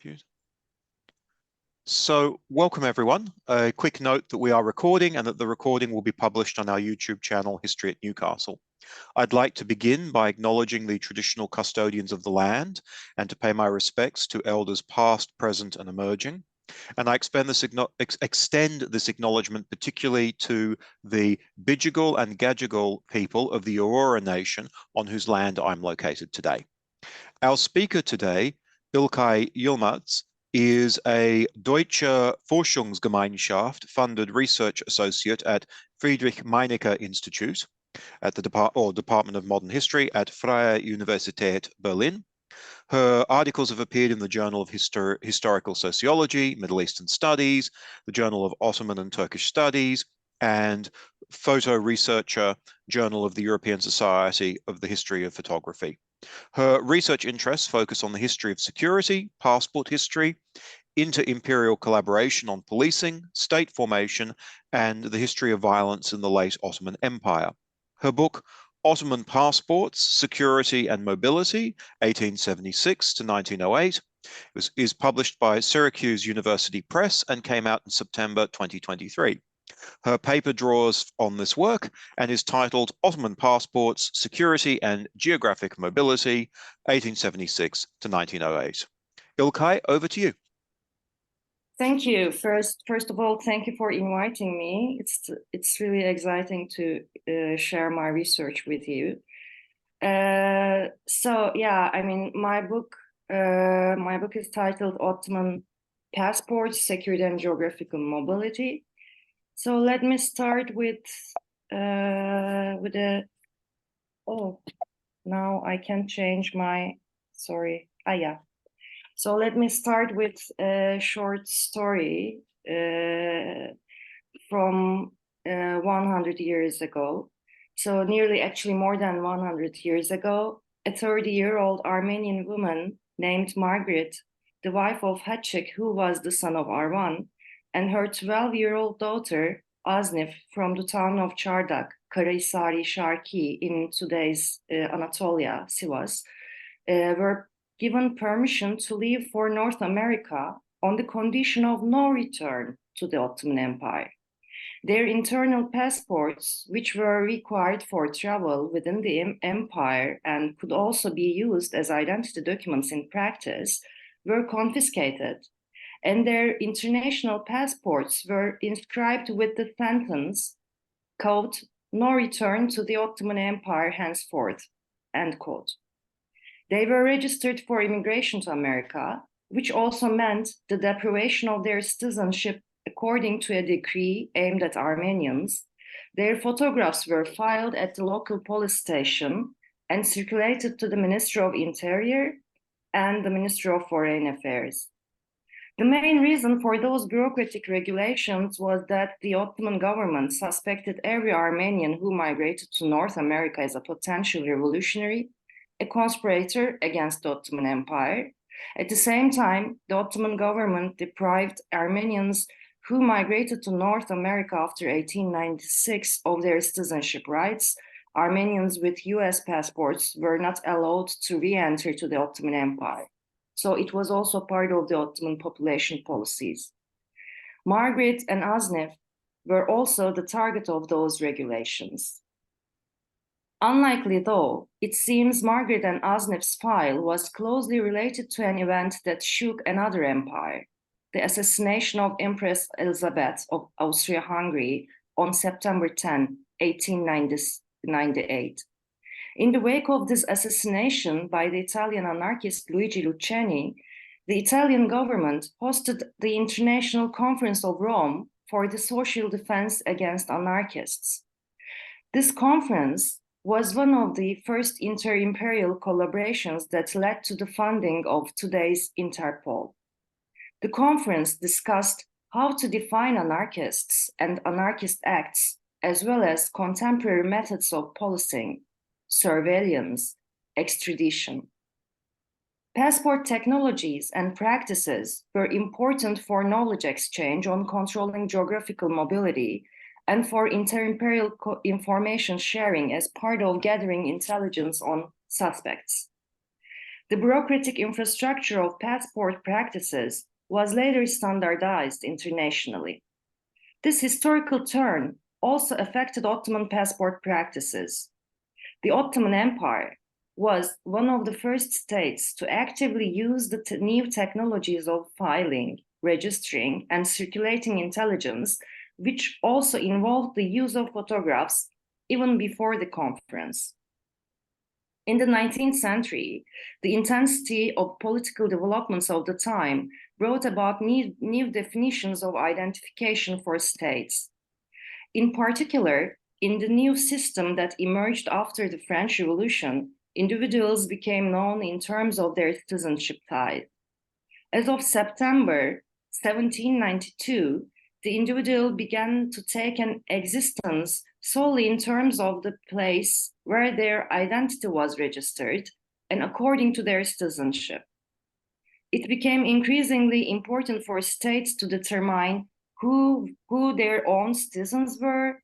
Computer. So welcome everyone. A quick note that we are recording and that the recording will be published on our YouTube channel, History at Newcastle. I'd like to begin by acknowledging the traditional custodians of the land and to pay my respects to elders past, present and emerging. And I extend this acknowledgement particularly to the Bidjigal and Gadigal people of the Aurora Nation on whose land I'm located today. Our speaker today, İlkay Yılmaz, is a Deutsche Forschungsgemeinschaft funded research associate at Friedrich Meinecke Institute at the Department of Modern History at Freie Universitaet Berlin. Her articles have appeared in the Journal of Historical Sociology, Middle Eastern Studies, the Journal of Ottoman and Turkish Studies, and Photo Researcher, Journal of the European Society of the History of Photography. Her research interests focus on the history of security, passport history, inter-imperial collaboration on policing, state formation, and the history of violence in the late Ottoman Empire. Her book, Ottoman Passports, Security and Mobility, 1876 to 1908, is published by Syracuse University Press and came out in September 2023. Her paper draws on this work and is titled Ottoman Passports, Security and Geographic Mobility, 1876 to 1908. İlkay, over to you. Thank you. First of all, thank you for inviting me. It's really exciting to share my research with you. So yeah, I mean, my book is titled Ottoman Passports, Security and Geographical Mobility. So let me start with now I can change my, sorry. Yeah. So let me start with a short story from 100 years ago. So actually more than 100 years ago, a 30-year-old Armenian woman named Margaret, the wife of Hatchik, who was the son of Arvan, and her 12-year-old daughter, Aznif, from the town of Çardak, Karahisari Sharki in today's Anatolia, Sivas, were given permission to leave for North America on the condition of no return to the Ottoman Empire. Their internal passports, which were required for travel within the empire and could also be used as identity documents in practice, were confiscated, and their international passports were inscribed with the sentence, quote, "No return to the Ottoman Empire henceforth," end quote. They were registered for immigration to America, which also meant the deprivation of their citizenship according to a decree aimed at Armenians. Their photographs were filed at the local police station and circulated to the Ministry of Interior and the Ministry of Foreign Affairs. The main reason for those bureaucratic regulations was that the Ottoman government suspected every Armenian who migrated to North America as a potential revolutionary, a conspirator against the Ottoman Empire. At the same time, the Ottoman government deprived Armenians who migrated to North America after 1896 of their citizenship rights. Armenians with US passports were not allowed to re-enter to the Ottoman Empire. So it was also part of the Ottoman population policies. Margaret and Aznef were also the target of those regulations. Unlikely though, it seems Margaret and Aznef's file was closely related to an event that shook another empire, the assassination of Empress Elizabeth of Austria-Hungary on September 10, 1898. In the wake of this assassination by the Italian anarchist Luigi Luciani, the Italian government hosted the International Conference of Rome for the Social Defense Against Anarchists. This conference was one of the first inter-imperial collaborations that led to the funding of today's Interpol. The conference discussed how to define anarchists and anarchist acts, as well as contemporary methods of policing, surveillance, extradition. Passport technologies and practices were important for knowledge exchange on controlling geographical mobility and for inter-imperial information sharing as part of gathering intelligence on suspects. The bureaucratic infrastructure of passport practices was later standardized internationally. This historical turn also affected Ottoman passport practices. The Ottoman Empire was one of the first states to actively use the new technologies of filing, registering, and circulating intelligence, which also involved the use of photographs even before the conference. In the 19th century, the intensity of political developments of the time brought about new definitions of identification for states. In particular, in the new system that emerged after the French Revolution, individuals became known in terms of their citizenship type. As of September 1792, the individual began to take an existence solely in terms of the place where their identity was registered and according to their citizenship. It became increasingly important for states to determine who their own citizens were,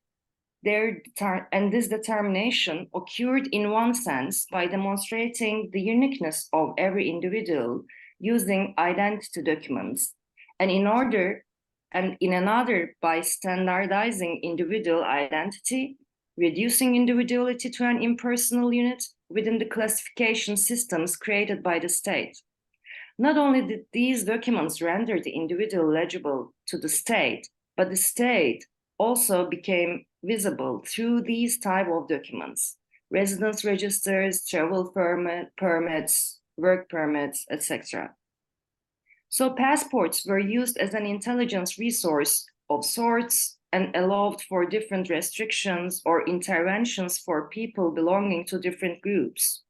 and this determination occurred in one sense by demonstrating the uniqueness of every individual using identity documents, and in another by standardizing individual identity, reducing individuality to an impersonal unit within the classification systems created by the state. Not only did these documents render the individual legible to the state, but the state also became visible through these type of documents: residence registers, travel permits, work permits, etc. So passports were used as an intelligence resource of sorts and allowed for different restrictions or interventions for people belonging to different groups.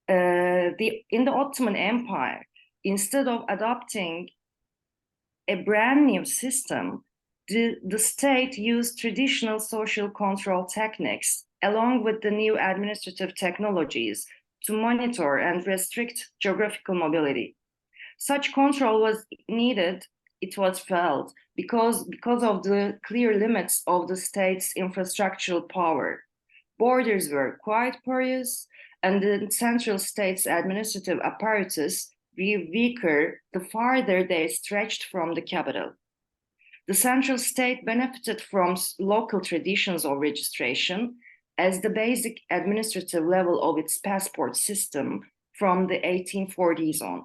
In the Ottoman Empire, instead of adopting a brand new system, the state used traditional social control techniques along with the new administrative technologies to monitor and restrict geographical mobility. Such control was needed, it was felt, because of the clear limits of the state's infrastructural power. Borders were quite porous, and the central state's administrative apparatus grew weaker the farther they stretched from the capital. The central state benefited from local traditions of registration as the basic administrative level of its passport system from the 1840s on.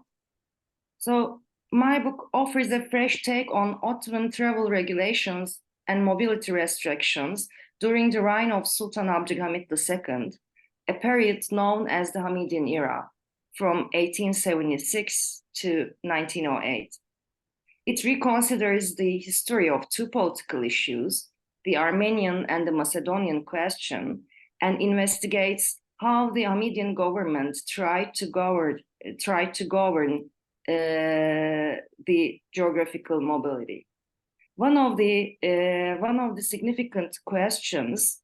So my book offers a fresh take on Ottoman travel regulations and mobility restrictions during the reign of Sultan Abdülhamid II, a period known as the Hamidian era, from 1876 to 1908. It reconsiders the history of two political issues, the Armenian and the Macedonian question, and investigates how the Hamidian government tried to govern the geographical mobility. One of the significant questions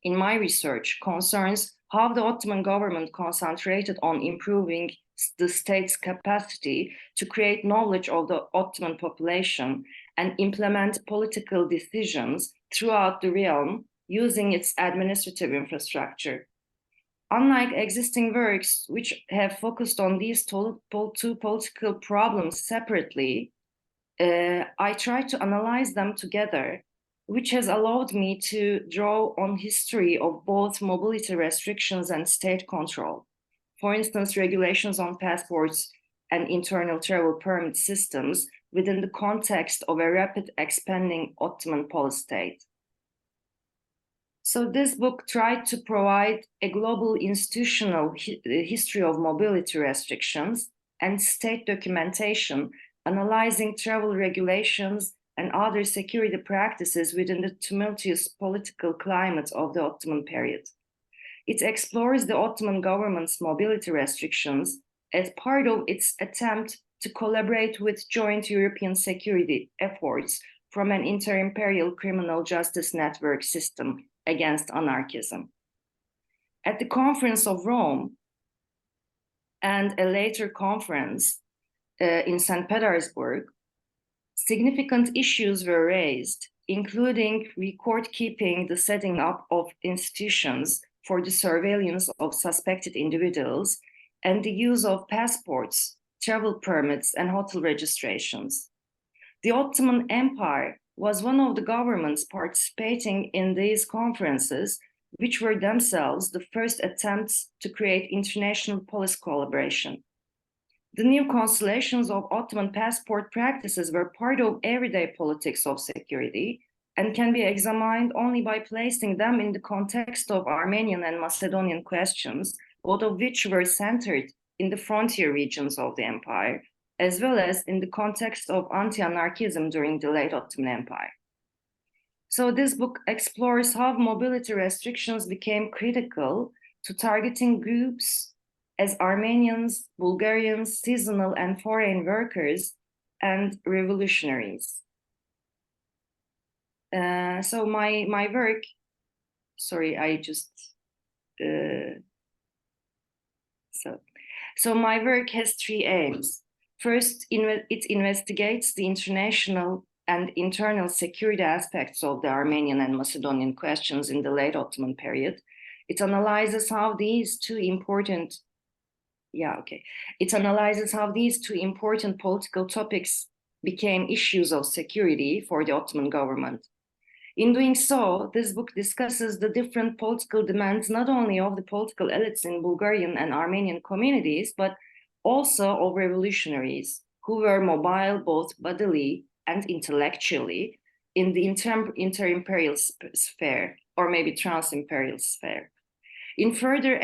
in my research concerns how the Ottoman government concentrated on improving the state's capacity to create knowledge of the Ottoman population and implement political decisions throughout the realm using its administrative infrastructure. Unlike existing works which have focused on these two political problems separately, I try to analyze them together, which has allowed me to draw on history of both mobility restrictions and state control. For instance, regulations on passports and internal travel permit systems within the context of a rapid expanding Ottoman polis-state. So this book tried to provide a global institutional history of mobility restrictions and state documentation, analyzing travel regulations and other security practices within the tumultuous political climate of the Ottoman period. It explores the Ottoman government's mobility restrictions as part of its attempt to collaborate with joint European security efforts from an inter-imperial criminal justice network system against anarchism. At the Conference of Rome and a later conference in St. Petersburg, significant issues were raised, including record keeping, the setting up of institutions, for the surveillance of suspected individuals and the use of passports, travel permits, and hotel registrations. The Ottoman Empire was one of the governments participating in these conferences, which were themselves the first attempts to create international police collaboration. The new constellations of Ottoman passport practices were part of everyday politics of security and can be examined only by placing them in the context of Armenian and Macedonian questions, both of which were centered in the frontier regions of the empire, as well as in the context of anti-anarchism during the late Ottoman Empire. So this book explores how mobility restrictions became critical to targeting groups as Armenians, Bulgarians, seasonal and foreign workers, and revolutionaries. So my work, sorry, I just, so my work has three aims. First, it investigates the international and internal security aspects of the Armenian and Macedonian questions in the late Ottoman period. It analyzes how these two important, it analyzes how these two important political topics became issues of security for the Ottoman government. In doing so, this book discusses the different political demands not only of the political elites in Bulgarian and Armenian communities, but also of revolutionaries who were mobile both bodily and intellectually in the inter-imperial sphere, or maybe trans-imperial sphere. It further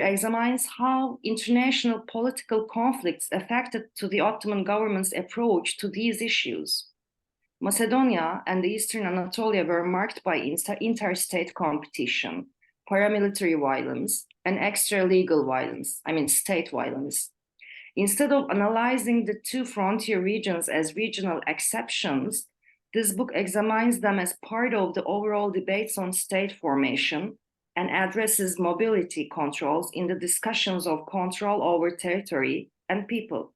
examines how international political conflicts affected to the Ottoman government's approach to these issues. Macedonia and the Eastern Anatolia were marked by interstate competition, paramilitary violence, and extra-legal violence, state violence. Instead of analyzing the two frontier regions as regional exceptions, this book examines them as part of the overall debates on state formation and addresses mobility controls in the discussions of control over territory and people.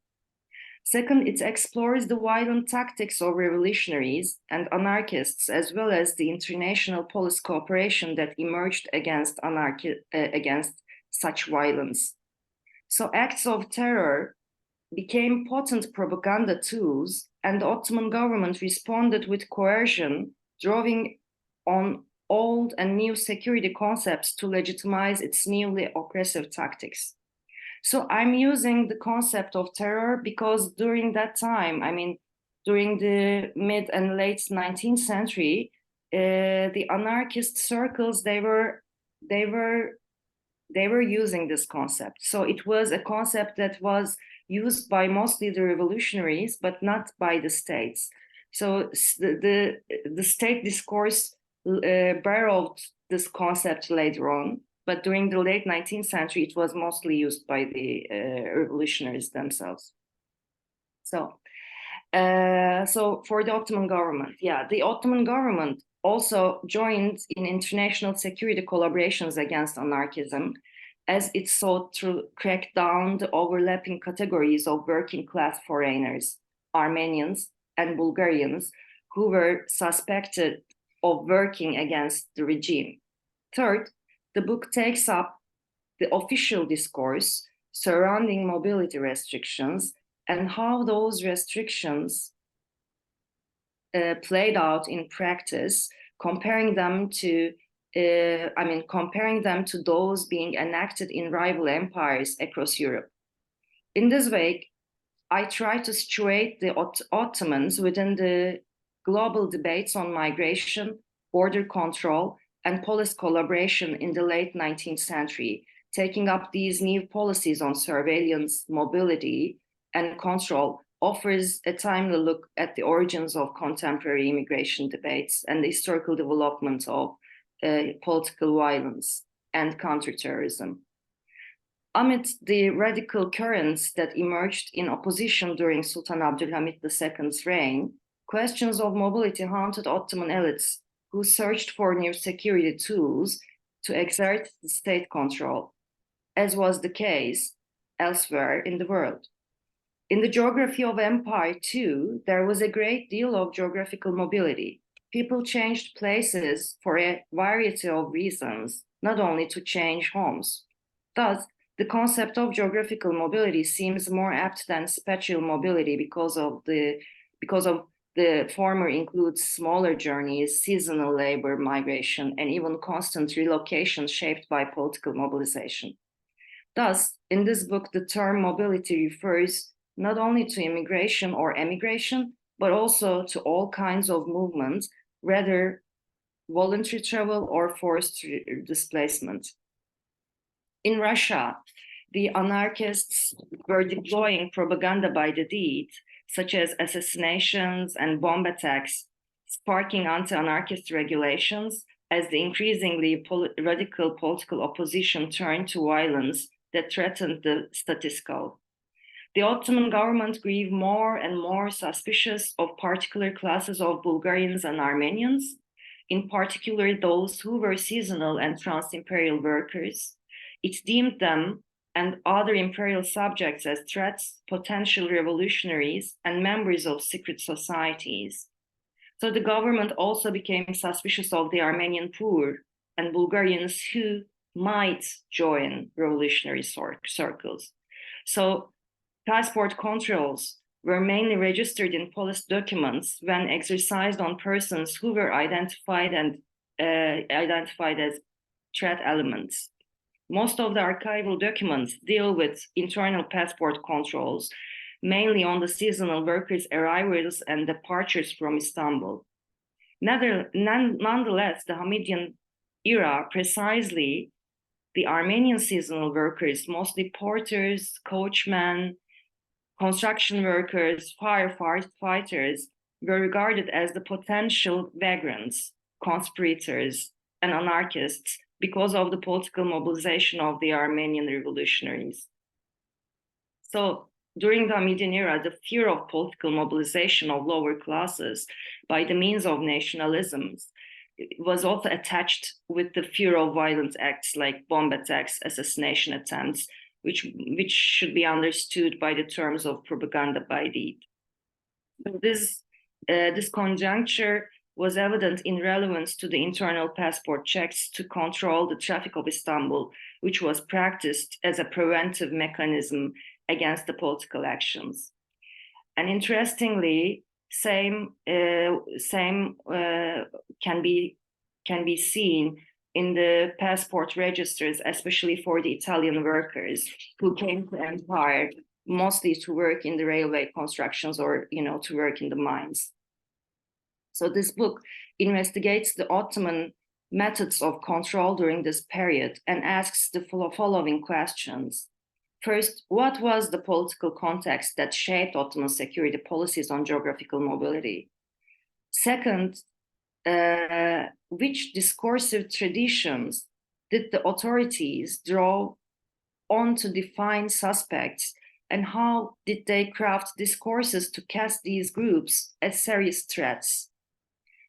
Second, it explores the violent tactics of revolutionaries and anarchists, as well as the international police cooperation that emerged against such violence. So acts of terror became potent propaganda tools, and the Ottoman government responded with coercion, drawing on old and new security concepts to legitimize its newly oppressive tactics. So I'm using the concept of terror because during that time, during the mid and late 19th century, the anarchist circles, they were using this concept. So it was a concept that was used by mostly the revolutionaries, but not by the states. So the state discourse borrowed this concept later on, but during the late 19th century, it was mostly used by the revolutionaries themselves. So for the Ottoman government, the Ottoman government also joined in international security collaborations against anarchism, as it sought to crack down the overlapping categories of working class foreigners, Armenians and Bulgarians, who were suspected of working against the regime. Third, the book takes up the official discourse surrounding mobility restrictions and how those restrictions played out in practice, comparing them to those being enacted in rival empires across Europe. In this way, I try to situate the Ottomans within the global debates on migration, border control, and police collaboration in the late 19th century, taking up these new policies on surveillance, mobility, and control offers a timely look at the origins of contemporary immigration debates and the historical development of political violence and counterterrorism. Amid the radical currents that emerged in opposition during Sultan Abdülhamid II's reign, questions of mobility haunted Ottoman elites who searched for new security tools to exert the state control, as was the case elsewhere in the world. In the geography of empire, too, there was a great deal of geographical mobility. people changed places for a variety of reasons, not only to change homes. Thus, the concept of geographical mobility seems more apt than spatial mobility because of the former includes smaller journeys, seasonal labor migration, and even constant relocation shaped by political mobilization. Thus, in this book, the term mobility refers not only to immigration or emigration, but also to all kinds of movements, whether voluntary travel or forced displacement. In Russia, the anarchists were deploying propaganda by the deed, such as assassinations and bomb attacks, sparking anti-anarchist regulations as the increasingly radical political opposition turned to violence that threatened the status quo. The Ottoman government grew more and more suspicious of particular classes of Bulgarians and Armenians, in particular those who were seasonal and trans-imperial workers. It deemed them and other imperial subjects as threats, potential revolutionaries, and members of secret societies. So the government also became suspicious of the Armenian poor and Bulgarians who might join revolutionary circles. So passport controls were mainly registered in police documents when exercised on persons who were identified as threat elements. Most of the archival documents deal with internal passport controls, mainly on the seasonal workers' arrivals and departures from Istanbul. Nonetheless, the Hamidian era, precisely the Armenian seasonal workers, mostly porters, coachmen, construction workers, firefighters, were regarded as the potential vagrants, conspirators, and anarchists because of the political mobilization of the Armenian revolutionaries. So during the Hamidian era, the fear of political mobilization of lower classes by the means of nationalisms was also attached with the fear of violent acts like bomb attacks, assassination attempts, which should be understood by the terms of propaganda by deed. This conjuncture was evident in relevance to the internal passport checks to control the traffic of Istanbul, which was practiced as a preventive mechanism against the political actions. And interestingly, same can be seen in the passport registers, especially for the Italian workers who came to the empire mostly to work in the railway constructions or to work in the mines. So this book investigates the Ottoman methods of control during this period and asks the following questions. First, what was the political context that shaped Ottoman security policies on geographical mobility? Second, which discursive traditions did the authorities draw on to define suspects, and how did they craft discourses to cast these groups as serious threats?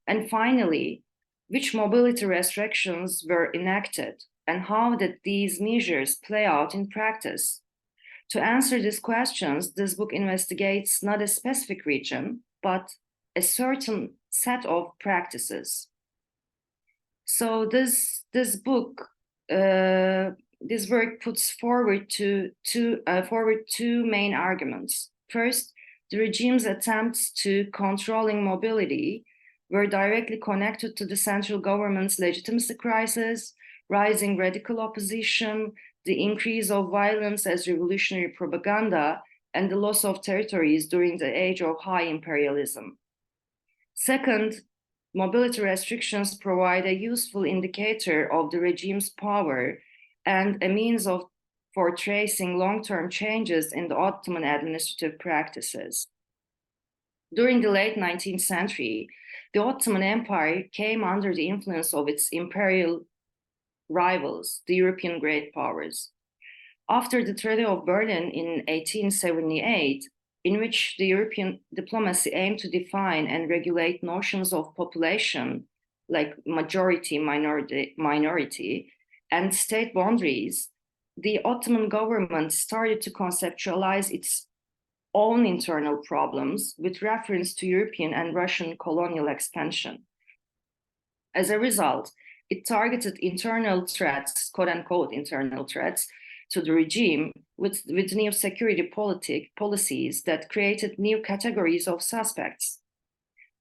And finally, which mobility restrictions were enacted, and how did these measures play out in practice? To answer these questions, this book investigates not a specific region, but a certain set of practices. So this work puts forward two main arguments. First, the regime's attempts to controlling mobility were directly connected to the central government's legitimacy crisis, rising radical opposition, the increase of violence as revolutionary propaganda, and the loss of territories during the age of high imperialism. Second, mobility restrictions provide a useful indicator of the regime's power and a means for tracing long-term changes in the Ottoman administrative practices. During the late 19th century, the Ottoman Empire came under the influence of its imperial rivals, the European great powers. After the Treaty of Berlin in 1878, in which the European diplomacy aimed to define and regulate notions of population, like majority, minority, and state boundaries, the Ottoman government started to conceptualize its own internal problems with reference to European and Russian colonial expansion. As a result, it targeted internal threats, quote-unquote internal threats, to the regime with new security policies that created new categories of suspects.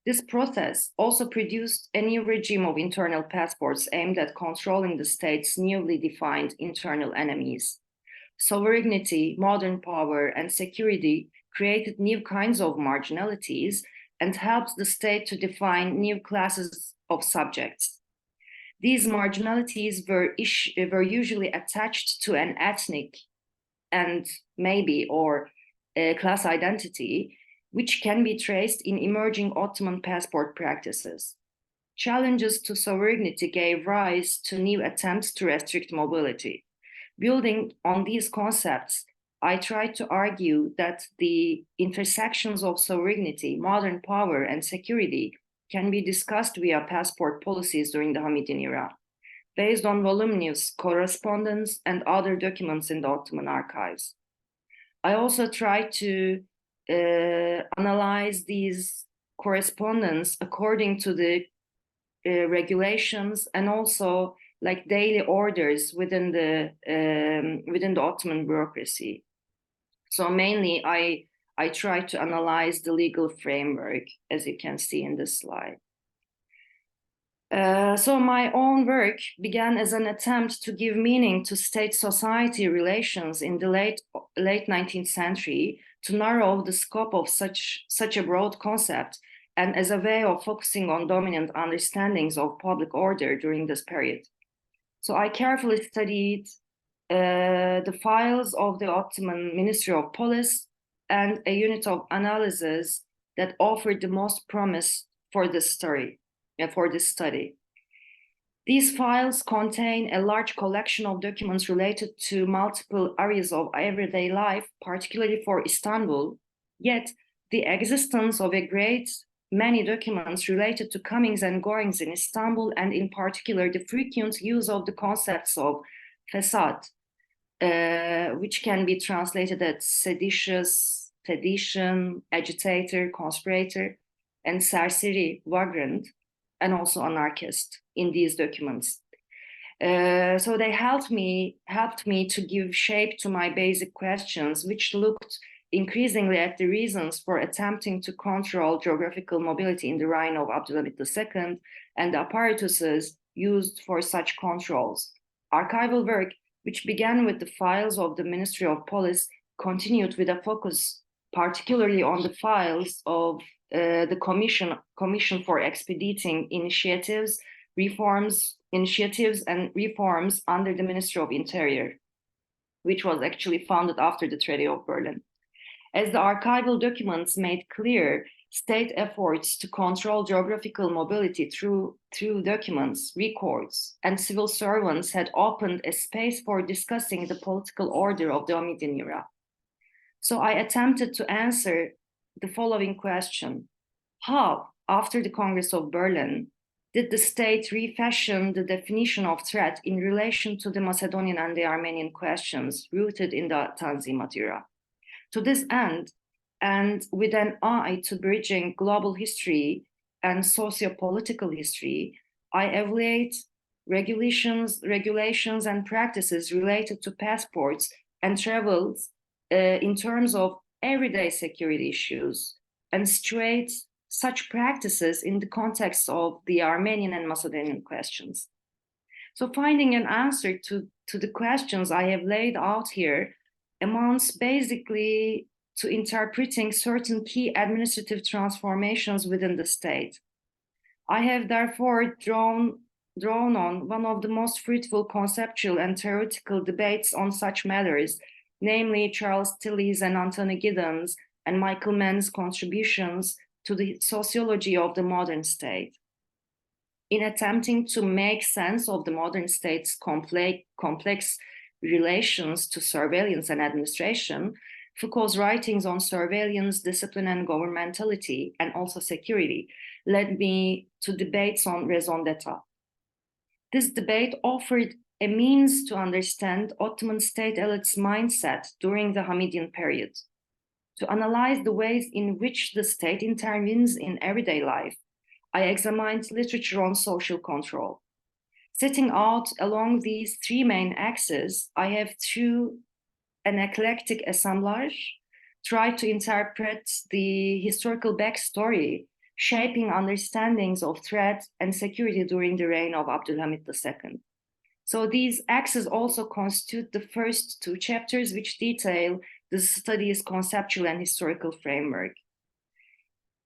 This process also produced a new regime of internal passports aimed at controlling the state's newly defined internal enemies. Sovereignty, modern power, and security created new kinds of marginalities and helped the state to define new classes of subjects. These marginalities were usually attached to an ethnic and or class identity, which can be traced in emerging Ottoman passport practices. Challenges to sovereignty gave rise to new attempts to restrict mobility. Building on these concepts, I tried to argue that the intersections of sovereignty, modern power, and security can be discussed via passport policies during the Hamidian era, based on voluminous correspondence and other documents in the Ottoman archives. I also tried to analyze these correspondence according to the regulations and also like daily orders within the Ottoman bureaucracy. So mainly I tried to analyze the legal framework, as you can see in this slide. So my own work began as an attempt to give meaning to state-society relations in the late 19th century, to narrow the scope of such a broad concept, and as a way of focusing on dominant understandings of public order during this period. So I carefully studied the files of the Ottoman Ministry of Police and a unit of analysis that offered the most promise for this study. These files contain a large collection of documents related to multiple areas of everyday life, particularly for Istanbul, yet the existence of a great many documents related to comings and goings in Istanbul, and in particular the frequent use of the concepts of fesad, which can be translated as seditious, sedition, agitator, conspirator, and serseri, vagrant, and also anarchist in these documents. So they helped me to give shape to my basic questions, which looked increasingly at the reasons for attempting to control geographical mobility in the reign of Abdulhamid II and the apparatuses used for such controls. Archival work, which began with the files of the Ministry of Police, continued with a focus particularly on the files of the Commission for Expediting Initiatives and Reforms under the Ministry of Interior, which was actually founded after the Treaty of Berlin. As the archival documents made clear, state efforts to control geographical mobility through documents, records, and civil servants had opened a space for discussing the political order of the Hamidian era. So I attempted to answer the following question: how, after the Congress of Berlin, did the state refashion the definition of threat in relation to the Macedonian and the Armenian questions rooted in the Tanzimat era? To this end, and with an eye to bridging global history and socio-political history, I evaluate regulations and practices related to passports and travels in terms of everyday security issues, and situate such practices in the context of the Armenian and Macedonian questions. So finding an answer to the questions I have laid out here amounts basically to interpreting certain key administrative transformations within the state. I have therefore drawn on one of the most fruitful conceptual and theoretical debates on such matters, namely Charles Tilly's and Anthony Giddens and Michael Mann's contributions to the sociology of the modern state. In attempting to make sense of the modern state's complex relations to surveillance and administration, Foucault's writings on surveillance, discipline, and governmentality, and also security, led me to debates on raison d'etat. This debate offered a means to understand Ottoman state elite's mindset during the Hamidian period, to analyze the ways in which the state intervenes in everyday life, I examined literature on social control. Setting out along these three main axes, I have, through an eclectic assemblage, tried to interpret the historical backstory, shaping understandings of threat and security during the reign of Abdülhamid II. So these axes also constitute the first two chapters, which detail the study's conceptual and historical framework.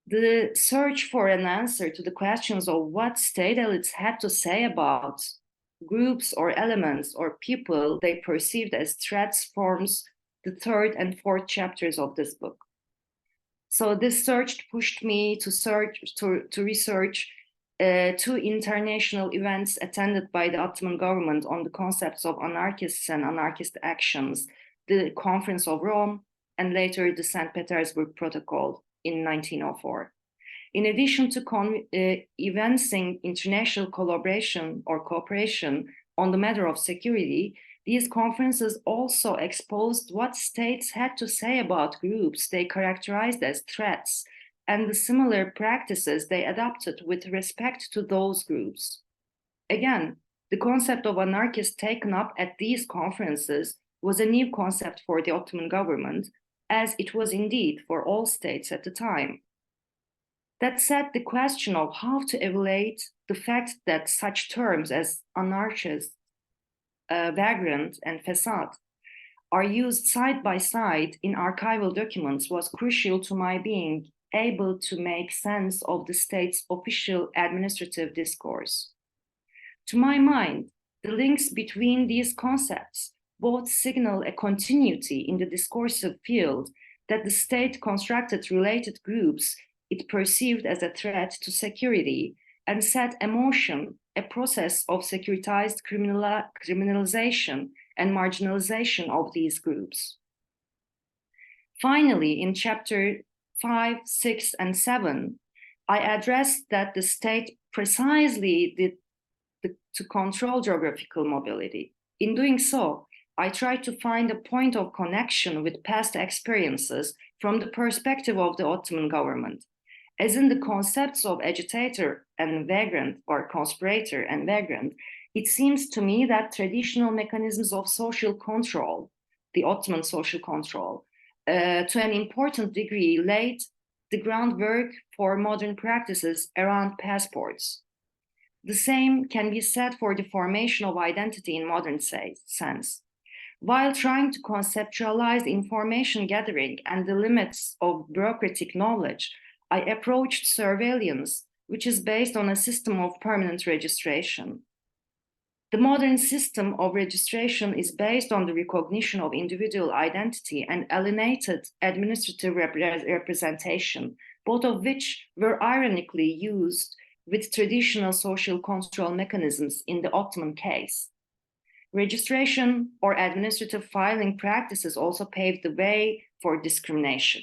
The search for an answer to the questions of what state elites had to say about groups or elements or people they perceived as threats forms the third and fourth chapters of this book. So this search pushed me to research two international events attended by the Ottoman government on the concepts of anarchists and anarchist actions, the Conference of Rome, and later the St. Petersburg Protocol in 1904. In addition to evincing international collaboration or cooperation on the matter of security, these conferences also exposed what states had to say about groups they characterized as threats and the similar practices they adopted with respect to those groups. Again, the concept of anarchist taken up at these conferences was a new concept for the Ottoman government, as it was indeed for all states at the time. That set the question of how to evaluate the fact that such terms as anarchist, vagrant, and facade are used side by side in archival documents was crucial to my being able to make sense of the state's official administrative discourse. To my mind, the links between these concepts both signal a continuity in the discursive field that the state constructed related groups it perceived as a threat to security and set in motion a process of securitized criminalization and marginalization of these groups. Finally, in chapter 5, 6, and 7, I addressed that the state precisely did to control geographical mobility. In doing so, I tried to find a point of connection with past experiences from the perspective of the Ottoman government. As in the concepts of agitator and vagrant, or conspirator and vagrant, it seems to me that traditional mechanisms of social control, the Ottoman social control, to an important degree laid the groundwork for modern practices around passports. The same can be said for the formation of identity in modern sense. While trying to conceptualize information gathering and the limits of bureaucratic knowledge, I approached surveillance, which is based on a system of permanent registration. The modern system of registration is based on the recognition of individual identity and alienated administrative representation, both of which were ironically used with traditional social control mechanisms in the Ottoman case. Registration or administrative filing practices also paved the way for discrimination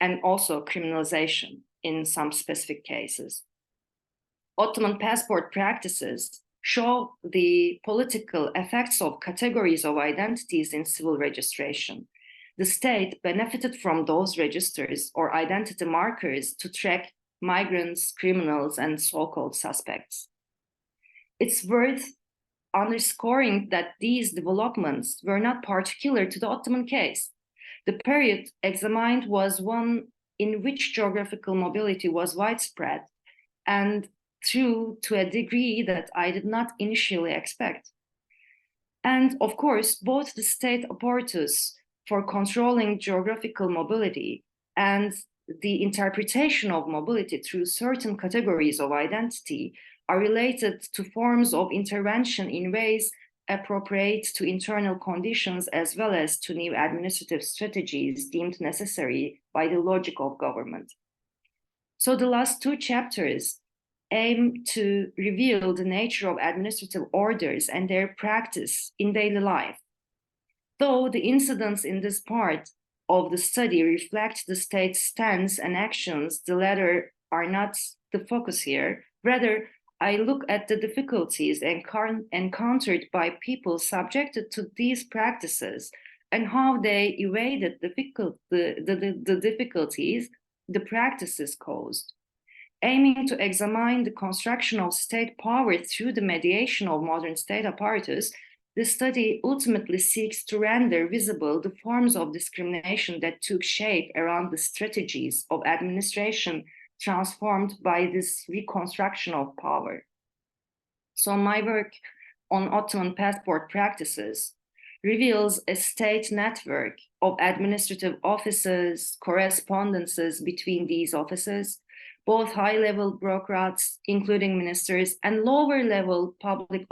and also criminalization in some specific cases. Ottoman passport practices show the political effects of categories of identities in civil registration. The state benefited from those registers or identity markers to track migrants, criminals, and so-called suspects. It's worth underscoring that these developments were not particular to the Ottoman case. The period examined was one in which geographical mobility was widespread and to a degree that I did not initially expect. And of course, both the state apparatus for controlling geographical mobility and the interpretation of mobility through certain categories of identity are related to forms of intervention in ways appropriate to internal conditions as well as to new administrative strategies deemed necessary by the logic of government. So the last two chapters aim to reveal the nature of administrative orders and their practice in daily life. Though the incidents in this part of the study reflect the state's stance and actions, the latter are not the focus here. Rather, I look at the difficulties encountered by people subjected to these practices and how they evaded the difficulties the practices caused. aiming to examine the construction of state power through the mediation of modern state apparatus, the study ultimately seeks to render visible the forms of discrimination that took shape around the strategies of administration transformed by this reconstruction of power. So my work on Ottoman passport practices reveals a state network of administrative offices, correspondences between these offices, both high-level bureaucrats, including ministers, and lower-level public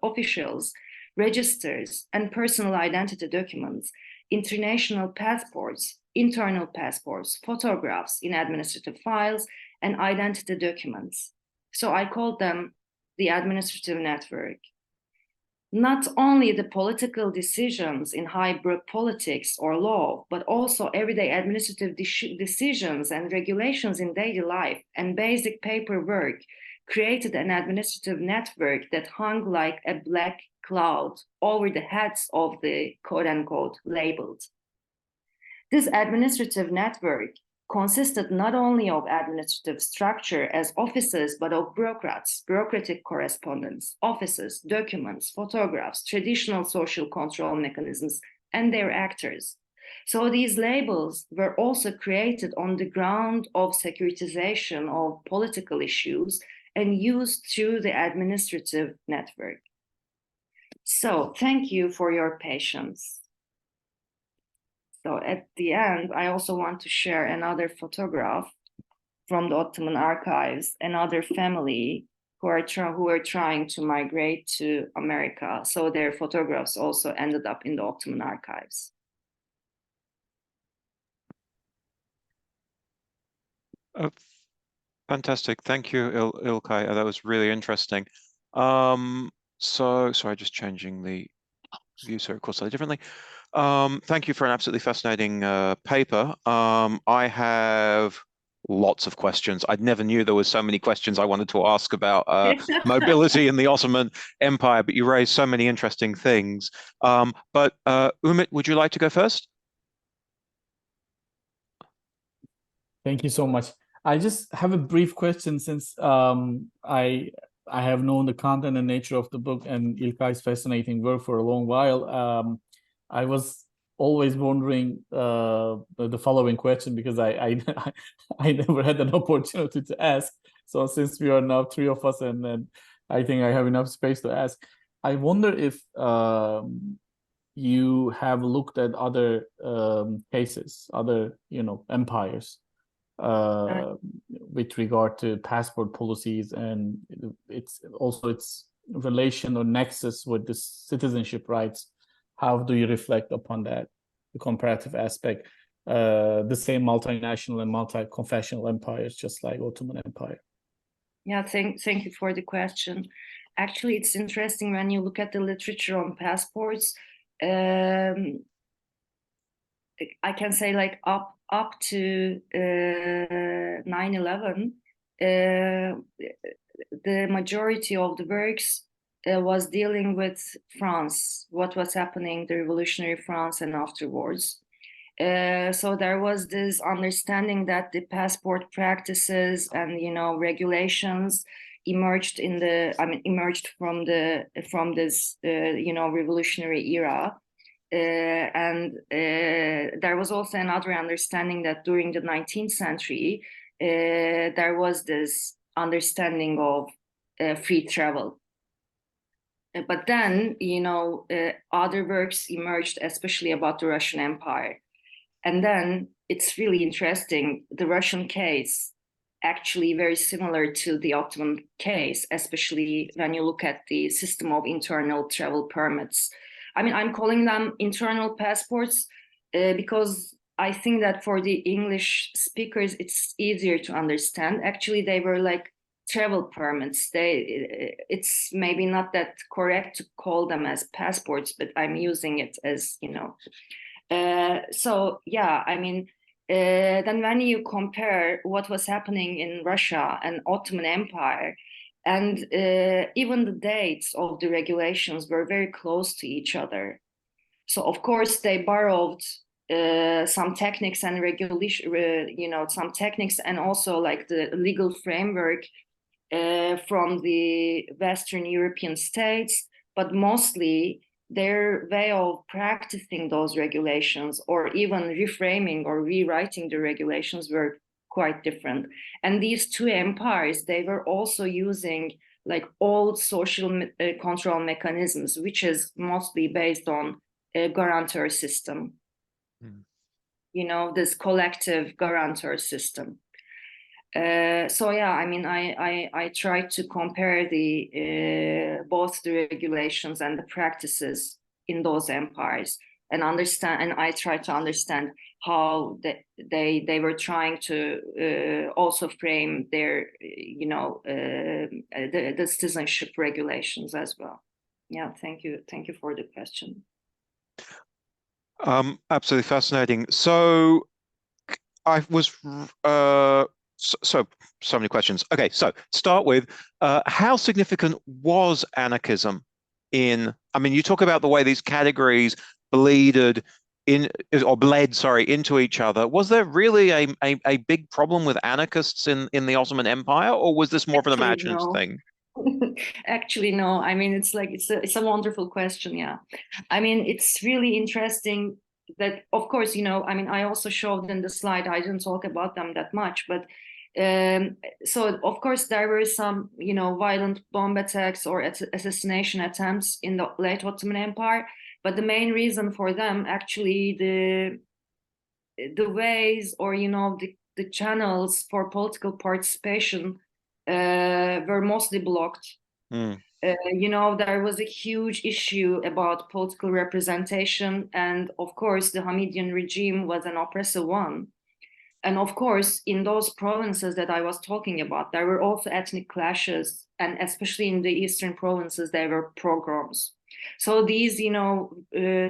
officials, registers, and personal identity documents, international passports, internal passports, photographs in administrative files, and identity documents. So I called them the administrative network. Not only the political decisions in high-brook politics or law, but also everyday administrative decisions and regulations in daily life and basic paperwork created an administrative network that hung like a black cloud over the heads of the quote-unquote labeled. This administrative network consisted not only of administrative structure as offices, but of bureaucrats, bureaucratic correspondence, offices, documents, photographs, traditional social control mechanisms, and their actors. So these labels were also created on the ground of securitization of political issues and used through the administrative network. So thank you for your patience. So at the end, I also want to share another photograph from the Ottoman archives, another family who are trying to migrate to America. So their photographs also ended up in the Ottoman archives. Fantastic. Thank you, İlkay. That was really interesting. So sorry, just changing the view so it records slightly differently. Thank you for an absolutely fascinating paper. I have lots of questions. I never knew there was so many questions I wanted to ask about mobility in the Ottoman Empire, but you raised so many interesting things. But Umit, would you like to go first? Thank you so much. I just have a brief question since I have known the content and nature of the book and İlkay's fascinating work for a long while. I was always wondering the following question because I never had an opportunity to ask. So since we are now three of us and I think I have enough space to ask, I wonder if you have looked at other cases, other empires with regard to passport policies and its relation or nexus with the citizenship rights. How do you reflect upon that, the comparative aspect, the same multinational and multi-confessional empires, just like Ottoman Empire? Yeah, thank you for the question. Actually, it's interesting when you look at the literature on passports. I can say like up to 9/11, the majority of the works was dealing with France, what was happening, the revolutionary France and afterwards. So there was this understanding that the passport practices and regulations emerged from this revolutionary era. And there was also another understanding that during the 19th century, there was this understanding of free travel. But then, other works emerged, especially about the Russian Empire. And then it's really interesting, the Russian case, actually very similar to the Ottoman case, especially when you look at the system of internal travel permits. I mean, I'm calling them internal passports because I think that for the English speakers, it's easier to understand. Actually, they were like travel permits. It's maybe not that correct to call them as passports, but I'm using it as, so yeah, I mean, then when you compare what was happening in Russia and Ottoman Empire, and even the dates of the regulations were very close to each other. So of course they borrowed some techniques and regulation, some techniques and also like the legal framework from the Western European states, but mostly their way of practicing those regulations or even reframing or rewriting the regulations were quite different. And these two empires, they were also using like old social control mechanisms, which is mostly based on a guarantor system. This collective guarantor system. So yeah, I mean, I try to compare both the regulations and the practices in those empires and understand, and I try to understand how they were trying to also frame their, the citizenship regulations as well. Yeah, thank you for the question. Absolutely fascinating. So I was so many questions. Okay, so start with how significant was anarchism in? I mean, you talk about the way these categories bled into each other. Was there really a big problem with anarchists in the Ottoman Empire, or was this more of an imaginative thing? Actually, no. I mean, it's a wonderful question. Yeah, I mean, it's really interesting that, of course, I mean, I also showed in the slide. I didn't talk about them that much, but so of course there were some, violent bomb attacks or assassination attempts in the late Ottoman Empire. But the main reason for them, actually, the ways or the channels for political participation were mostly blocked. There was a huge issue about political representation, and of course the Hamidian regime was an oppressive one. And of course, in those provinces that I was talking about, there were also ethnic clashes, and especially in the eastern provinces, there were pogroms. So these,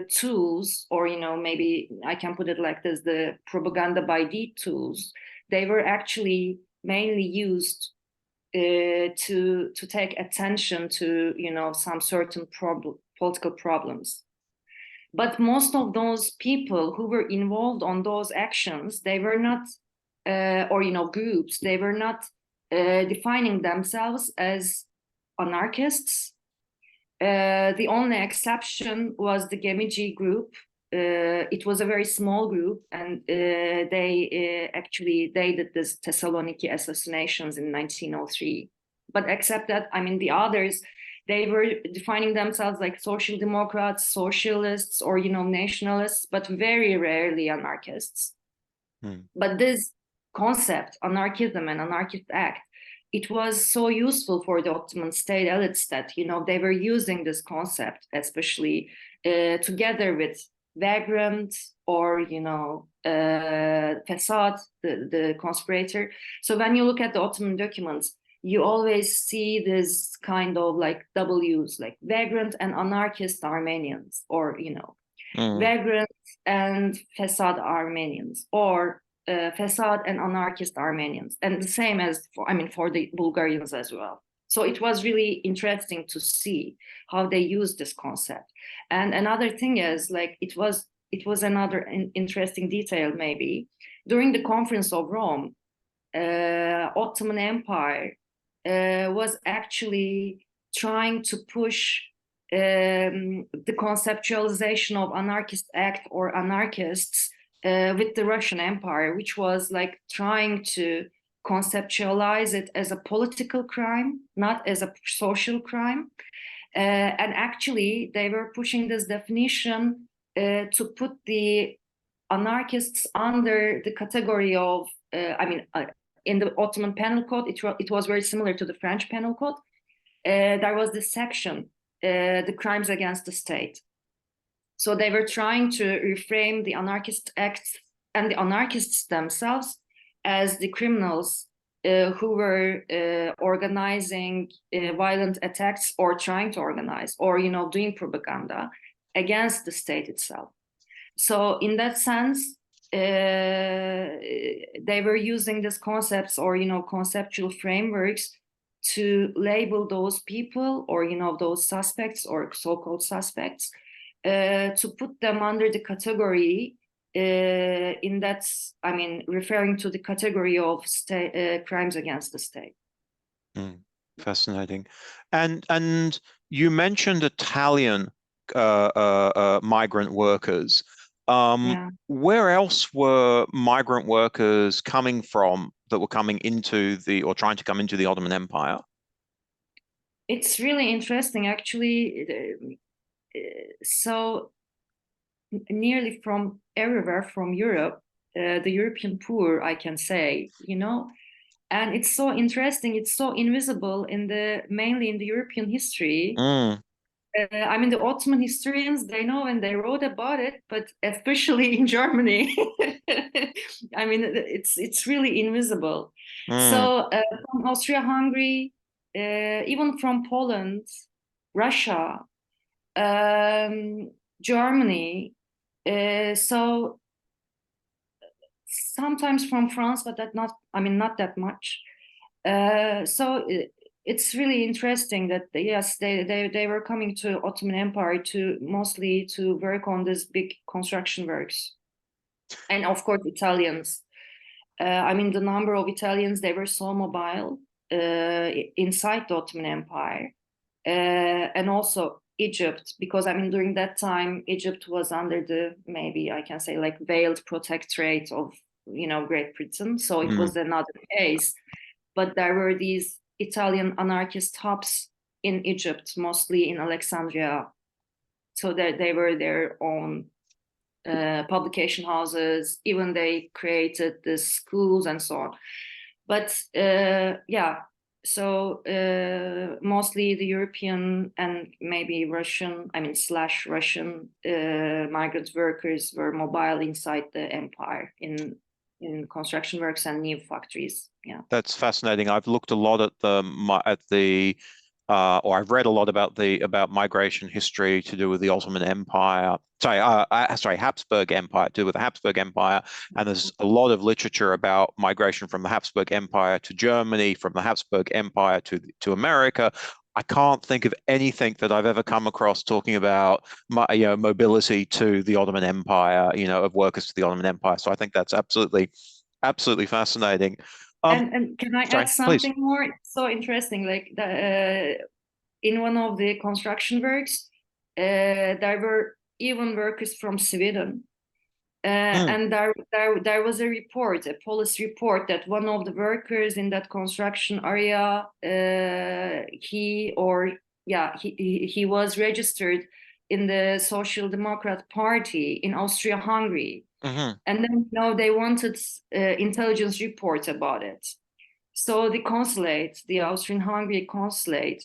tools, or maybe I can put it like this: the propaganda by deed tools, they were actually mainly used to take attention to some certain political problems. But most of those people who were involved on those actions, they were not, or groups, they were not defining themselves as anarchists. The only exception was the Gemici group. It was a very small group, and they did this Thessaloniki assassinations in 1903. But except that, I mean, the others, they were defining themselves like social democrats, socialists, or nationalists, but very rarely anarchists. But this concept, anarchism and anarchist act, it was so useful for the Ottoman state elites that they were using this concept, especially together with vagrant or Fesad, the conspirator. So when you look at the Ottoman documents, you always see this kind of like W's, like vagrant and anarchist Armenians, or vagrant and Fesad Armenians, or Fesad and anarchist Armenians, and the same as for the Bulgarians as well. So it was really interesting to see how they used this concept. And another thing is, like, it was another interesting detail maybe. During the Conference of Rome, Ottoman Empire was actually trying to push the conceptualization of anarchist act or anarchists with the Russian Empire, which was like trying to conceptualize it as a political crime, not as a social crime. And actually, they were pushing this definition to put the anarchists under the category of, in the Ottoman Penal Code, it was very similar to the French Penal Code. There was this section, the crimes against the state. So they were trying to reframe the anarchist acts and the anarchists themselves as the criminals who were organizing violent attacks or trying to organize or, doing propaganda against the state itself. So in that sense, they were using these concepts or, conceptual frameworks to label those people or, those suspects or so-called suspects, to put them under the category in that, I mean, referring to the category of crimes against the state. Fascinating. And you mentioned Italian migrant workers. Where else were migrant workers coming from that were coming into or trying to come into the Ottoman Empire? It's really interesting, actually. So nearly from everywhere from Europe, the European poor, I can say, you know, and it's so interesting. It's so invisible mainly in the European history. I mean, the Ottoman historians, they know and they wrote about it, but especially in Germany, I mean, it's really invisible. So from Austria-Hungary, even from Poland, Russia, Germany, so sometimes from France, but not that much. So it's really interesting that yes, they were coming to Ottoman Empire mostly to work on these big construction works, and of course Italians. I mean, the number of Italians, they were so mobile inside the Ottoman Empire, and also Egypt, because I mean during that time Egypt was under the, maybe I can say, like veiled protectorate of, you know, Great Britain, so it was another case. But there were these Italian anarchist hubs in Egypt, mostly in Alexandria, so that they were their own publication houses. Even they created the schools and so on. But yeah, so mostly the European and maybe Russian, I mean / Russian migrant workers were mobile inside the empire in construction works and new factories. Yeah, that's fascinating. I've looked a lot or I've read a lot about migration history to do with the Ottoman Empire. Sorry, Habsburg Empire, to do with the Habsburg Empire. And there's a lot of literature about migration from the Habsburg Empire to Germany, from the Habsburg Empire to America. I can't think of anything that I've ever come across talking about mobility to the Ottoman Empire, of workers to the Ottoman Empire. So I think that's absolutely fascinating. And can I add something please. more? It's so interesting. Like in one of the construction works, there were even workers from Sweden, and there was a police report, that one of the workers in that construction area, he was registered in the Social Democrat Party in Austria-Hungary. And then, they wanted intelligence reports about it. So the consulate, the Austrian-Hungary consulate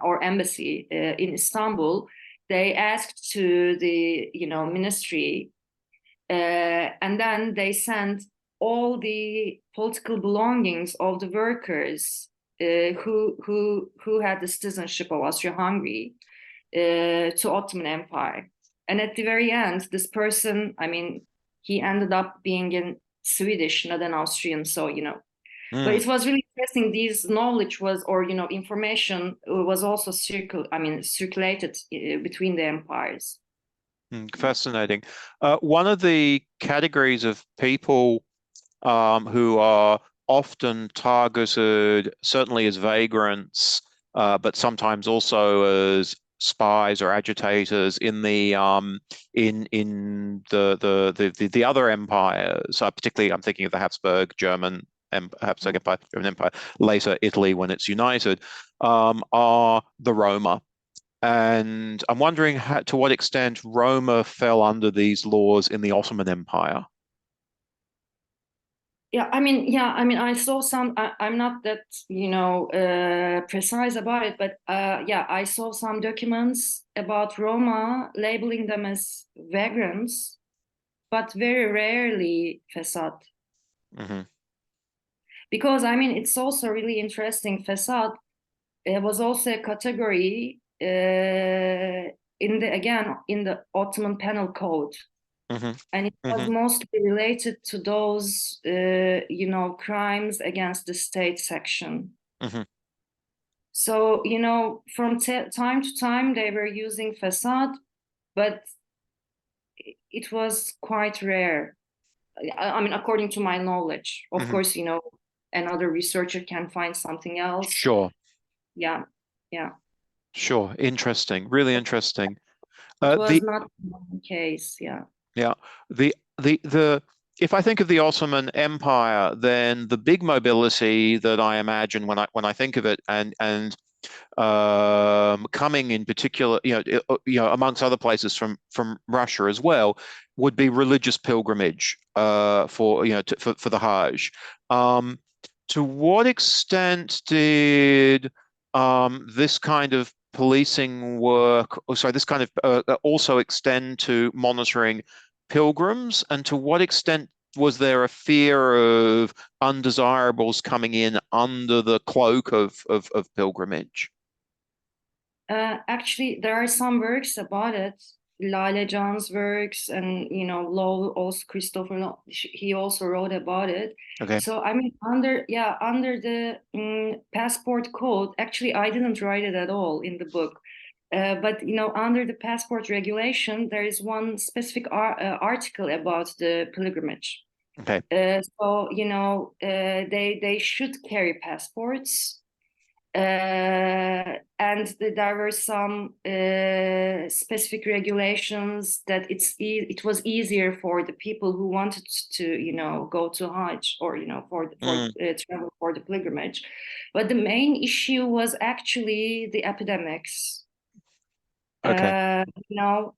or embassy in Istanbul, they asked to the ministry, and then they sent all the political belongings of the workers who had the citizenship of Austria-Hungary to Ottoman Empire. And at the very end, this person, I mean, he ended up being in Swedish, not an Austrian. So, but it was really interesting. This knowledge information was also circulated between the empires. Fascinating. One of the categories of people who are often targeted, certainly as vagrants, but sometimes also as spies or agitators in the other empires, particularly I'm thinking of the Habsburg Empire, German Empire, later Italy when it's united, are the Roma. And I'm wondering to what extent Roma fell under these laws in the Ottoman Empire. I mean, I saw some. I'm not that precise about it, but I saw some documents about Roma labeling them as vagrants, but very rarely Fesad. Because I mean, it's also really interesting. Fesad was also a category in the Ottoman Penal Code. And it was mostly related to those, crimes against the state section. So, from time to time, they were using Fesad, but it was quite rare. I mean, according to my knowledge, of course, you know, another researcher can find something else. Sure. Yeah, yeah. Sure. Interesting. Really interesting. It was not one case. Yeah. Yeah. The if I think of the Ottoman Empire, then the big mobility that I imagine when I think of it, and coming in particular, amongst other places from Russia as well, would be religious pilgrimage for the Hajj. To what extent did this kind of policing work, this kind of also extend to monitoring pilgrims, and to what extent was there a fear of undesirables coming in under the cloak of pilgrimage? Actually, there are some works about it. Lale Can's works, and you know, Lowe, also Christopher, he also wrote about it. Okay. So I mean, under the passport code, actually, I didn't write it at all in the book. But you know, under the passport regulation, there is one specific article about the pilgrimage. Okay. So you know, they should carry passports. And there were some specific regulations that it was easier for the people who wanted to, you know, go to Hajj, or you know, for travel for the pilgrimage. But the main issue was actually the epidemics. Okay. You know,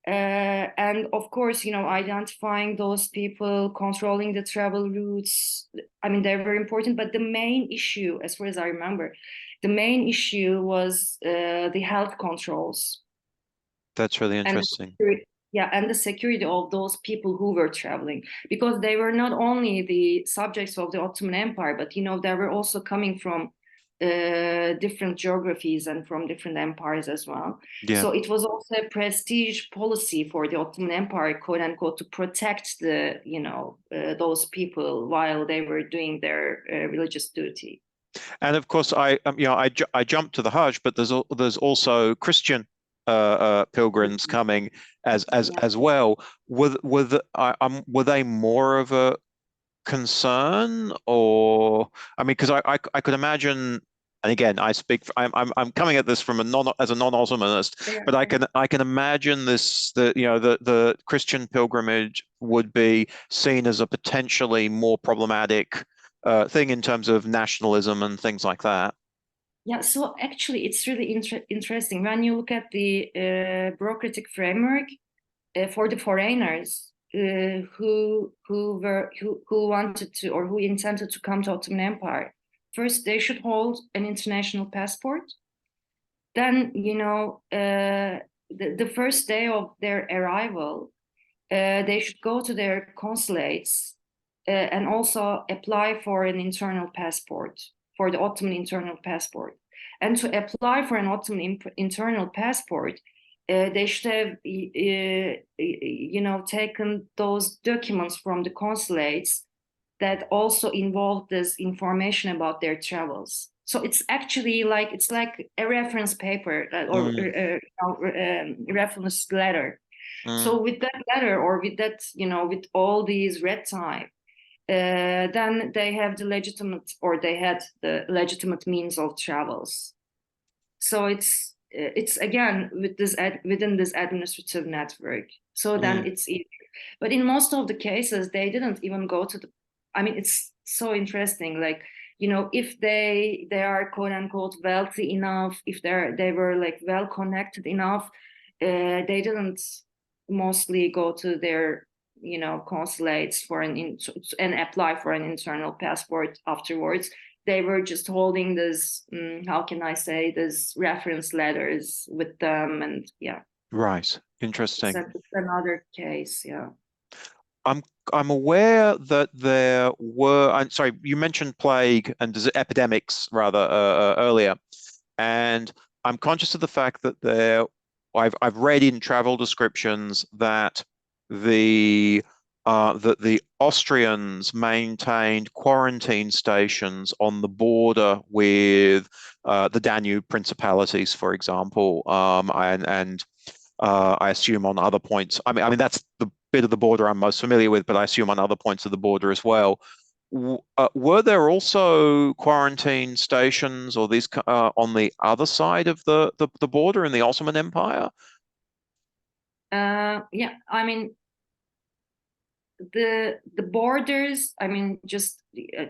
and of course, you know, identifying those people, controlling the travel routes. I mean, they're very important, but the main issue, as far as I remember, the main issue was the health controls. That's really interesting. And the security of those people who were traveling, because they were not only the subjects of the Ottoman Empire, but you know, they were also coming from different geographies and from different empires as well. Yeah. So it was also a prestige policy for the Ottoman Empire, quote unquote, to protect the, you know, those people while they were doing their religious duty. And of course, I jumped to the Hajj, but there's also Christian pilgrims coming as well. Were they more of a concern, or I mean, because I could imagine, and again, I'm coming at this from as a non-Ottomanist, but I can imagine the Christian pilgrimage would be seen as a potentially more problematic thing in terms of nationalism and things like that. Yeah, so actually, it's really interesting when you look at the bureaucratic framework for the foreigners who wanted to, or who intended to come to Ottoman Empire. First, they should hold an international passport. Then, you know, the first day of their arrival, they should go to their consulates and also apply for an internal passport, for the Ottoman internal passport. And to apply for an Ottoman internal passport, they should have, you know, taken those documents from the consulates that also involve this information about their travels. So it's actually like, it's like a reference paper or reference letter. So with that letter, or with that, you know, with all these red type, then they have the legitimate, or they had the legitimate means of travels. So it's again within this administrative network. So then it's easier. But in most of the cases, they didn't even go to the. I mean, it's so interesting. Like, you know, if they are quote unquote wealthy enough, if they were like well connected enough, they didn't mostly go to their, you know, consulates for and apply for an internal passport afterwards. They were just holding this, how can I say, this reference letters with them, and yeah. Right. Interesting. It's another case, yeah. I'm aware that there were. I'm sorry, you mentioned plague and epidemics rather earlier, and I'm conscious of the fact that I've read in travel descriptions that the Austrians maintained quarantine stations on the border with the Danube principalities, for example, and I assume on other points. I mean that's the bit of the border I'm most familiar with, but I assume on other points of the border as well. Were there also quarantine stations or these on the other side of the border in the Ottoman Empire? Yeah, I mean the borders. I mean, just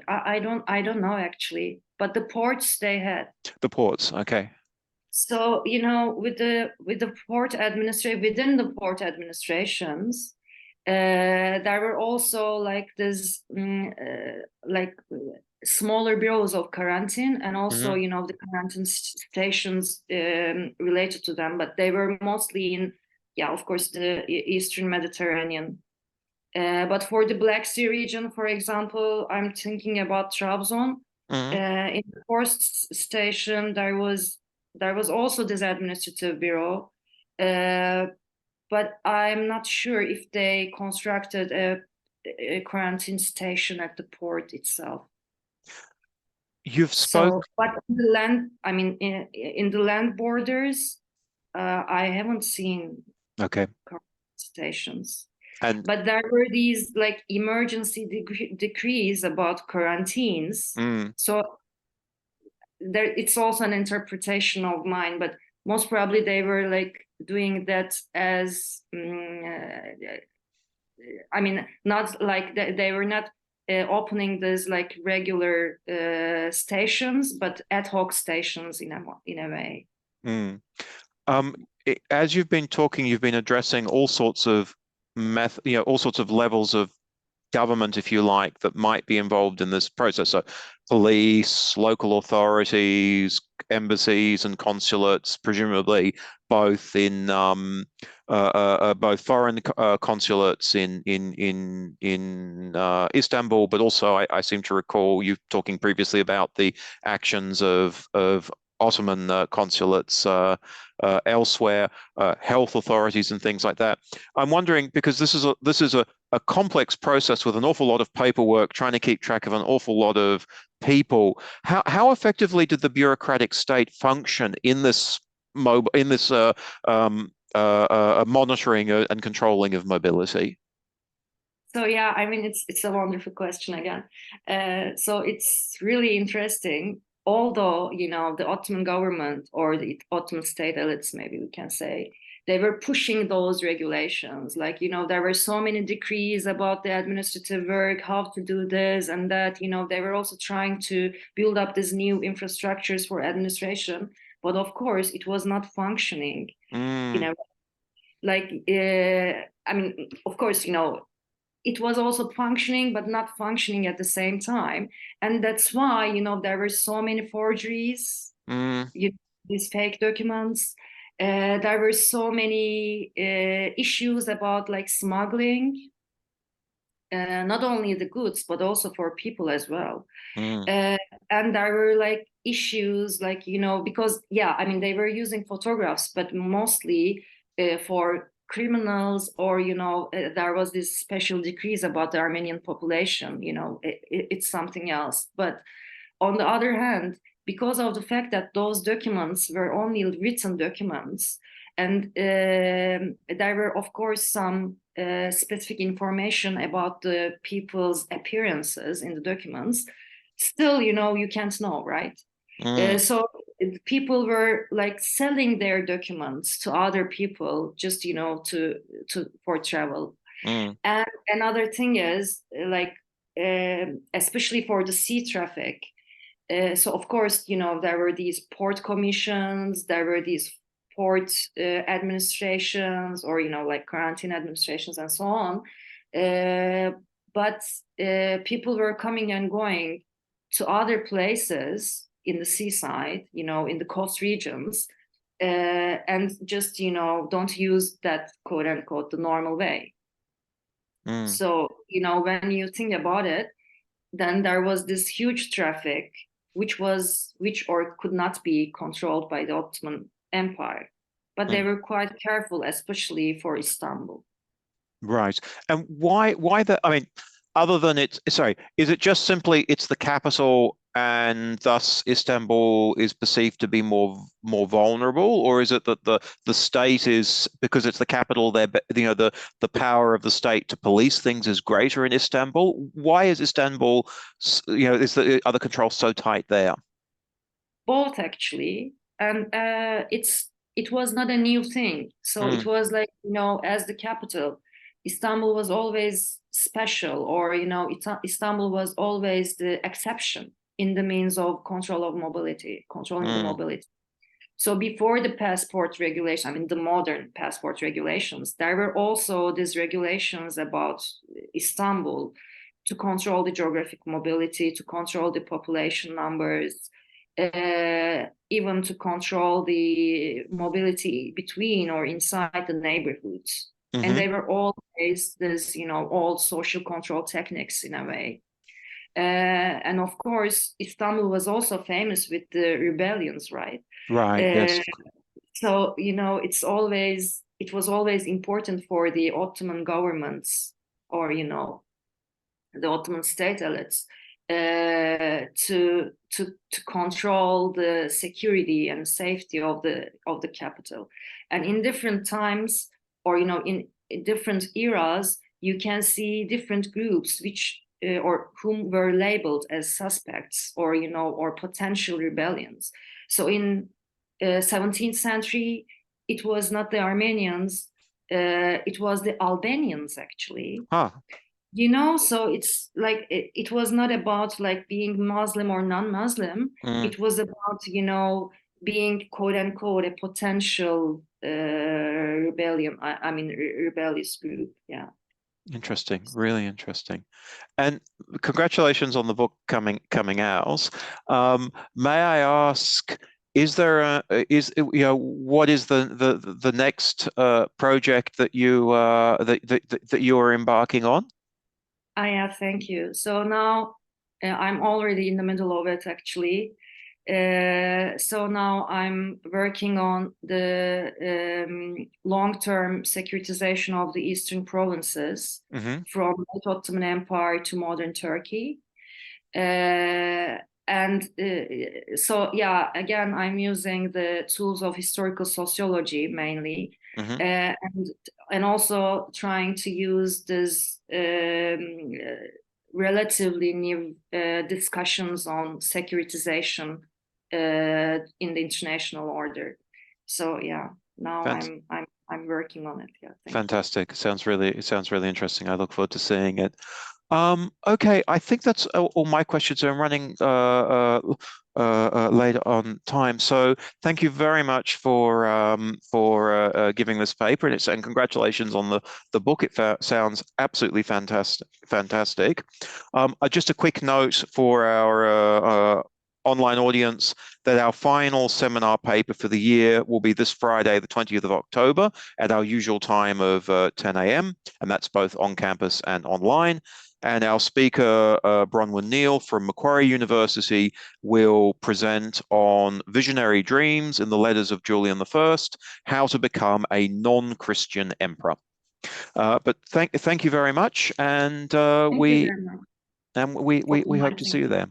I don't know actually, but the ports they had. The ports, okay. So with the port administration, within the port administrations, there were also like this like smaller bureaus of quarantine, and also the quarantine stations related to them, but they were mostly in, yeah, of course, the Eastern Mediterranean. But for the Black Sea region, for example, I'm thinking about Trabzon. In the port station, there was also this administrative bureau, but I'm not sure if they constructed a quarantine station at the port itself. You've spoke. So, but in the land, I mean, in the land borders, I haven't seen stations. But there were these like emergency decrees about quarantines. So there, it's also an interpretation of mine, but most probably they were like doing that as, I mean, not like they were not opening these like regular stations, but ad hoc stations in a way. As you've been talking, you've been addressing all sorts of all sorts of levels of government, if you like, that might be involved in this process. So police, local authorities, embassies and consulates, presumably both in both foreign consulates in Istanbul, but also I seem to recall you talking previously about the actions of Ottoman consulates elsewhere, health authorities and things like that. I'm wondering, because this is a complex process with an awful lot of paperwork, trying to keep track of an awful lot of people. How effectively did the bureaucratic state function in this monitoring and controlling of mobility? So yeah, I mean it's a wonderful question again. So it's really interesting. Although the Ottoman government or the Ottoman state elites, maybe we can say, they were pushing those regulations. Like there were so many decrees about the administrative work, how to do this and that. They were also trying to build up these new infrastructures for administration. But of course, it was not functioning. Like I mean, of course, it was also functioning, but not functioning at the same time. And that's why, there were so many forgeries, these fake documents. There were so many issues about like smuggling, not only the goods, but also for people as well. And there were like issues like, because, yeah, I mean, they were using photographs, but mostly for criminals, or there was this special decrees about the Armenian population. It's something else. But on the other hand, because of the fact that those documents were only written documents, and there were of course some specific information about the people's appearances in the documents, still you can't know, right? So people were like selling their documents to other people just for travel. And another thing is like especially for the sea traffic, so of course there were these port commissions, there were these port administrations, or like quarantine administrations and so on, but people were coming and going to other places in the seaside, in the coast regions, and just, don't use that quote unquote the normal way. So, when you think about it, then there was this huge traffic, which could not be controlled by the Ottoman Empire, but they were quite careful, especially for Istanbul. Right. And why that? I mean, other than is it just simply it's the capital and thus Istanbul is perceived to be more vulnerable, or is it that the state is, because it's the capital there, the power of the state to police things is greater in Istanbul? Why is Istanbul, are the controls so tight there? Both, actually, and it was not a new thing. So it was like, as the capital, Istanbul was always special, or Istanbul was always the exception in the means of control of mobility, controlling the mobility. So before the passport regulation, I mean the modern passport regulations, there were also these regulations about Istanbul to control the geographic mobility, to control the population numbers, even to control the mobility between or inside the neighborhoods. And they were always this, old social control techniques in a way. And of course, Istanbul was also famous with the rebellions, right? Right. Yes. So it was always important for the Ottoman governments, or the Ottoman state elites, to control the security and safety of the capital. And in different times, or in different eras, you can see different groups which or whom were labeled as suspects, or or potential rebellions. So in 17th century, it was not the Armenians, it was the Albanians, actually. So it's like it was not about like being Muslim or non-Muslim. It was about being quote unquote a potential rebellion. I mean rebellious group. Yeah. Interesting, really interesting. And congratulations on the book coming out. May I ask, is there what is the next project that you that you are embarking on? Yeah, thank you. So now I'm already in the middle of it, actually. So now I'm working on the long-term securitization of the eastern provinces from the Ottoman Empire to modern Turkey. So yeah, again, I'm using the tools of historical sociology mainly, and also trying to use this relatively new discussions on securitization in the international order. So yeah, now I'm working on it. Yeah, fantastic. It sounds really interesting. I look forward to seeing it. Okay, I think that's all my questions. I'm running later on time, so thank you very much for giving this paper, and congratulations on the book. It sounds absolutely fantastic. Just a quick note for our online audience that our final seminar paper for the year will be this Friday, the 20th of October, at our usual time of 10 a.m., and that's both on campus and online. And our speaker, Bronwyn Neal from Macquarie University, will present on visionary dreams in the letters of Julian I, how to become a non-Christian emperor. But thank you very much, and we hope to see you there.